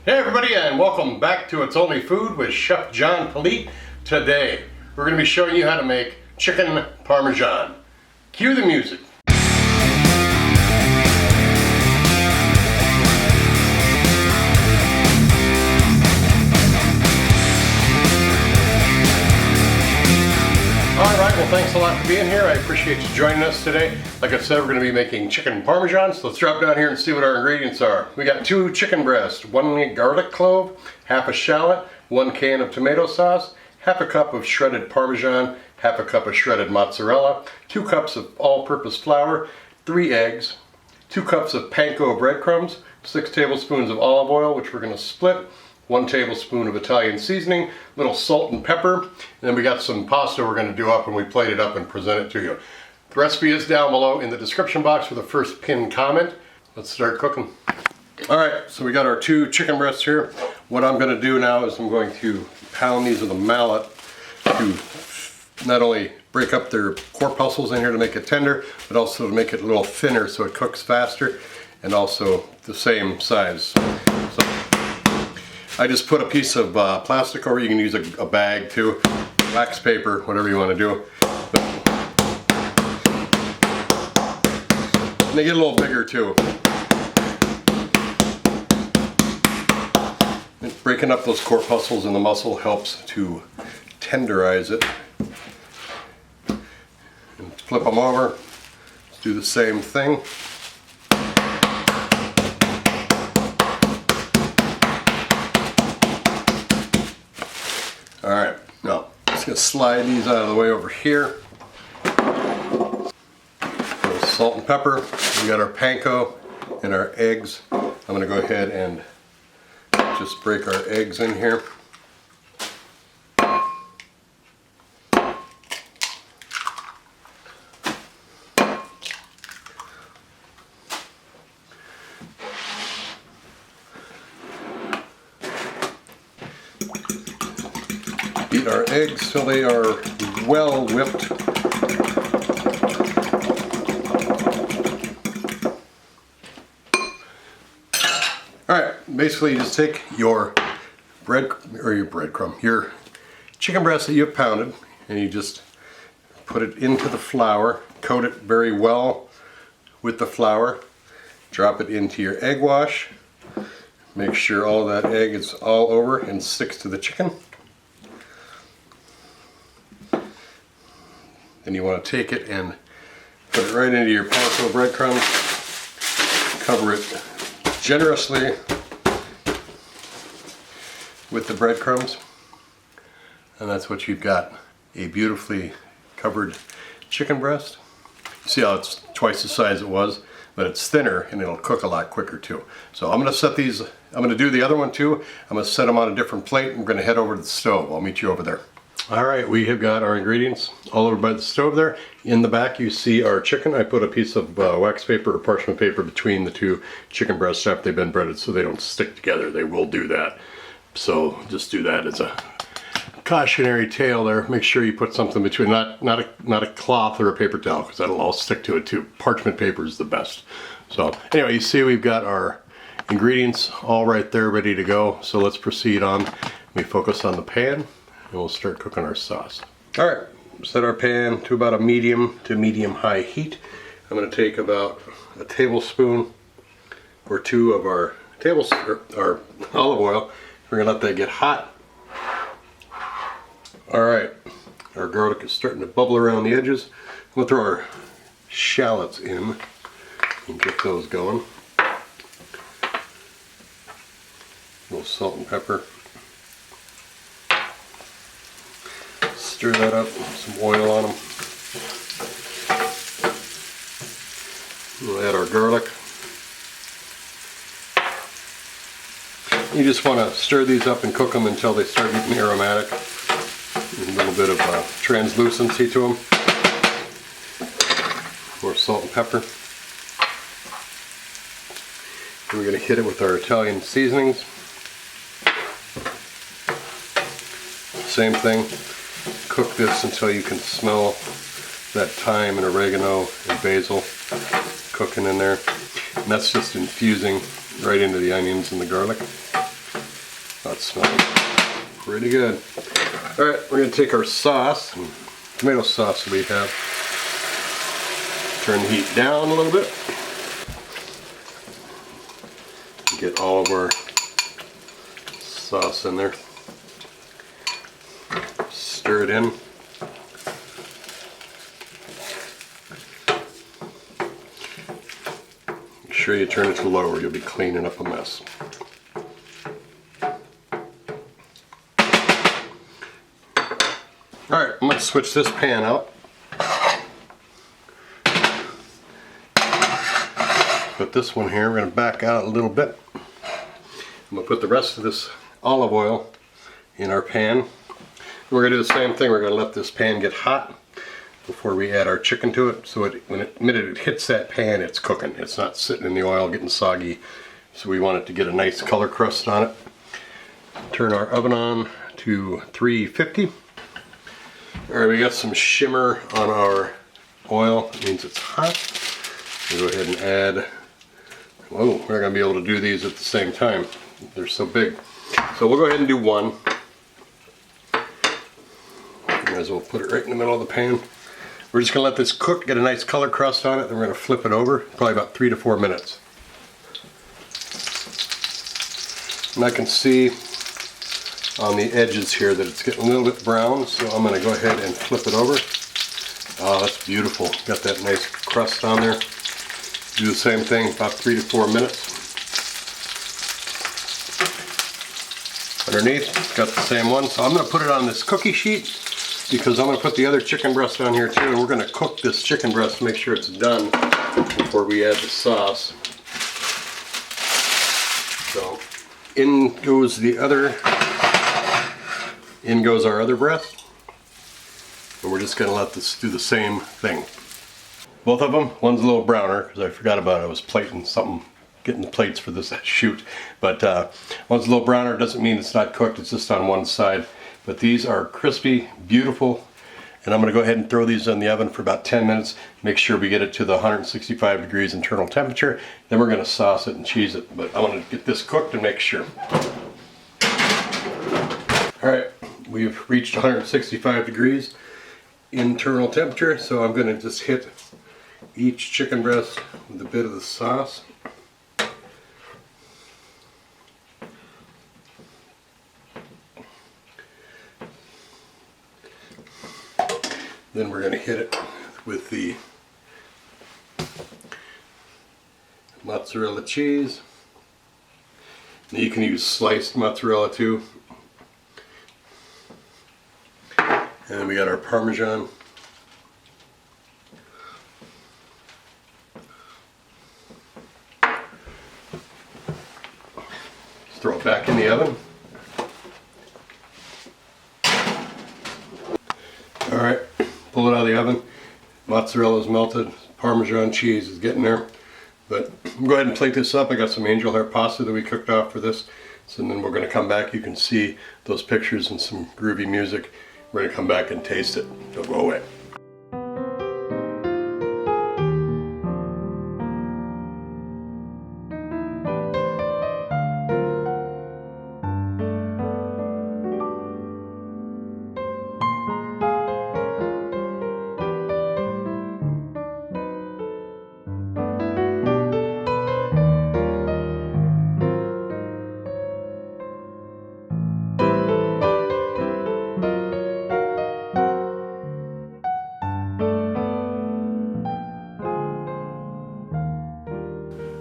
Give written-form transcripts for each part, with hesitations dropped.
Hey everybody, and welcome back to It's Only Food with Chef John Polite. Today we're going to be showing you how to make chicken Parmesan. Cue the music. Alright, well thanks a lot for being here. I appreciate you joining us today. Like I said, we're going to be making chicken Parmesan, so let's drop down here and see what our ingredients are. We got 2 chicken breasts, 1 garlic clove, half a shallot, 1 can of tomato sauce, half a cup of shredded Parmesan, half a cup of shredded mozzarella, 2 cups of all-purpose flour, 3 eggs, 2 cups of panko breadcrumbs, 6 tablespoons of olive oil, which we're going to split, 1 tablespoon of Italian seasoning, a little salt and pepper, and then we got some pasta we're going to do up when we plate it up and present it to you. The recipe is down below in the description box for the first pinned comment. Let's start cooking. Alright, so we got our 2 chicken breasts here. What I'm going to do now is I'm going to pound these with a mallet to not only break up their corpuscles in here to make it tender, but also to make it a little thinner so it cooks faster and also the same size. So I just put a piece of plastic over. You can use a bag too, wax paper, whatever you want to do. But they get a little bigger too. And breaking up those corpuscles in the muscle helps to tenderize it. And flip them over. Let's do the same thing. Alright, now just going to slide these out of the way over here. A little salt and pepper. We got our panko and our eggs. I'm going to go ahead and just break our eggs in here. Beat our eggs till they are well whipped. Alright, basically you just take your your chicken breast that you've pounded, and you just put it into the flour, coat it very well with the flour, drop it into your egg wash, make sure all that egg is all over and sticks to the chicken. Then you want to take it and put it right into your panko breadcrumbs, cover it generously with the breadcrumbs, and that's what you've got, a beautifully covered chicken breast. See how it's twice the size it was, but it's thinner and it'll cook a lot quicker too. So I'm going to set these, I'm going to do the other one too. I'm going to set them on a different plate and we're going to head over to the stove. I'll meet you over there. Alright, we have got our ingredients all over by the stove there. In the back you see our chicken. I put a piece of wax paper or parchment paper between the 2 chicken breasts after they've been breaded so they don't stick together. They will do that. So just do that as a cautionary tale there. Make sure you put something between, not a cloth or a paper towel, because that'll all stick to it too. Parchment paper is the best. So anyway, you see we've got our ingredients all right there ready to go. So let's proceed on. We focus on the pan. And we'll start cooking our sauce. Alright, set our pan to about a medium to medium-high heat. I'm going to take about a tablespoon or 2 of our olive oil. We're going to let that get hot. Alright, our garlic is starting to bubble around the edges. We'll throw our shallots in and get those going. A little salt and pepper. Stir that up, some oil on them. We'll add our garlic. You just want to stir these up and cook them until they start getting aromatic. A little bit of translucency to them. More salt and pepper. And we're going to hit it with our Italian seasonings. Same thing. Cook this until you can smell that thyme and oregano and basil cooking in there. And that's just infusing right into the onions and the garlic. that smells pretty good. Alright, we're going to take our sauce, tomato sauce that we have, turn the heat down a little bit, get all of our sauce in there, stir it in. Make sure you turn it to low or you'll be cleaning up a mess. Alright, I'm going to switch this pan out. Put this one here, we're going to back out a little bit. I'm going to put the rest of this olive oil in our pan. We're going to do the same thing, we're going to let this pan get hot before we add our chicken to it. So the minute it hits that pan, it's cooking. It's not sitting in the oil getting soggy. So we want it to get a nice color crust on it. Turn our oven on to 350. Alright, we got some shimmer on our oil. That means it's hot. We'll go ahead and add, whoa, we're going to be able to do these at the same time. They're so big. So we'll go ahead and do one. Might as well put it right in the middle of the pan. We're just going to let this cook, get a nice color crust on it, then we're going to flip it over, probably about 3 to 4 minutes. And I can see on the edges here that it's getting a little bit brown, so I'm going to go ahead and flip it over. Oh, that's beautiful. Got that nice crust on there. Do the same thing, about 3 to 4 minutes. Underneath, got the same one. So I'm going to put it on this cookie sheet because I'm going to put the other chicken breast on here too, and we're going to cook this chicken breast to make sure it's done before we add the sauce. So in goes our other breast, and we're just going to let this do the same thing. Both of them, one's a little browner because I forgot about it. I was plating something, getting the plates for this shoot. But one's a little browner, doesn't mean it's not cooked, it's just on one side. But these are crispy, beautiful, and I'm going to go ahead and throw these in the oven for about 10 minutes. Make sure we get it to the 165 degrees internal temperature. Then we're going to sauce it and cheese it. But I want to get this cooked and make sure. Alright, we've reached 165 degrees internal temperature, so I'm going to just hit each chicken breast with a bit of the sauce. Then we're going to hit it with the mozzarella cheese. Now you can use sliced mozzarella too. And then we got our Parmesan. Just throw it back in the oven. Alright, pull it out of the oven. Mozzarella is melted. Parmesan cheese is getting there. But go ahead and plate this up. I got some angel hair pasta that we cooked off for this. So then we're going to come back. You can see those pictures and some groovy music. We're going to come back and taste it. Don't go away.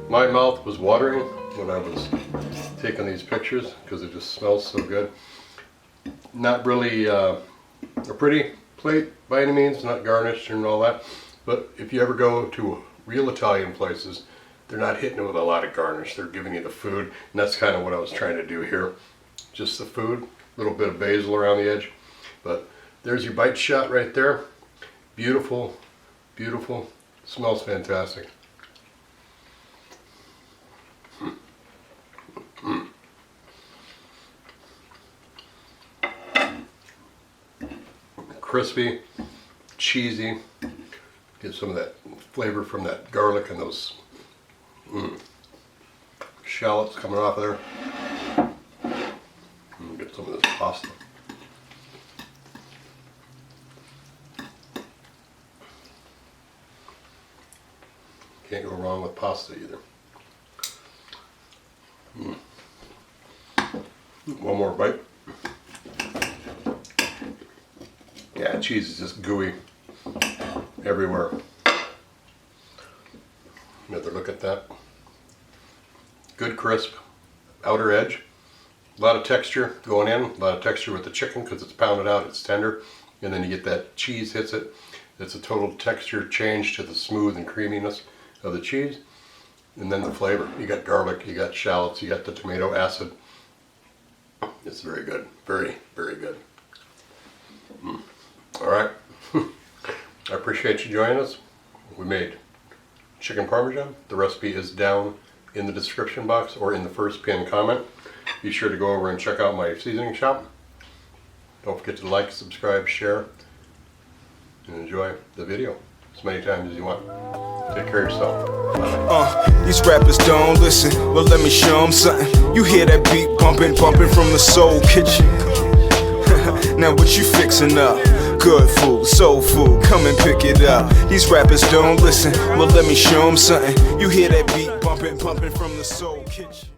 My mouth was watering when I was taking these pictures because it just smells so good. Not really a pretty plate by any means, not garnished and all that, but if you ever go to real Italian places, they're not hitting it with a lot of garnish. They're giving you the food, and that's kind of what I was trying to do here. Just the food, a little bit of basil around the edge. But there's your bite shot right there. Beautiful, beautiful, smells fantastic. Crispy, cheesy, get some of that flavor from that garlic and those shallots coming off of there. pasta. Can't go wrong with pasta either. One more bite. Yeah, cheese is just gooey everywhere. Another look at that. Good crisp outer edge. A lot of texture going in, a lot of texture with the chicken because it's pounded out, it's tender. And then you get that cheese hits it. It's a total texture change to the smooth and creaminess of the cheese. And then the flavor. You got garlic, you got shallots, you got the tomato acid. It's very good. Very, very good. All right. I appreciate you joining us. We made chicken Parmesan. The recipe is down in the description box or in the first pinned comment. Be sure to go over and check out my seasoning shop. Don't forget to like, subscribe, share, and enjoy the video as many times as you want. Take care of yourself. These rappers don't listen. Well, let me show them something. You hear that beat bumping, bumping from the soul kitchen. Now what you fixing up? Good food, soul food, come and pick it up. These rappers don't listen. Well, let me show them something. You hear that beat bumping, bumping from the soul kitchen.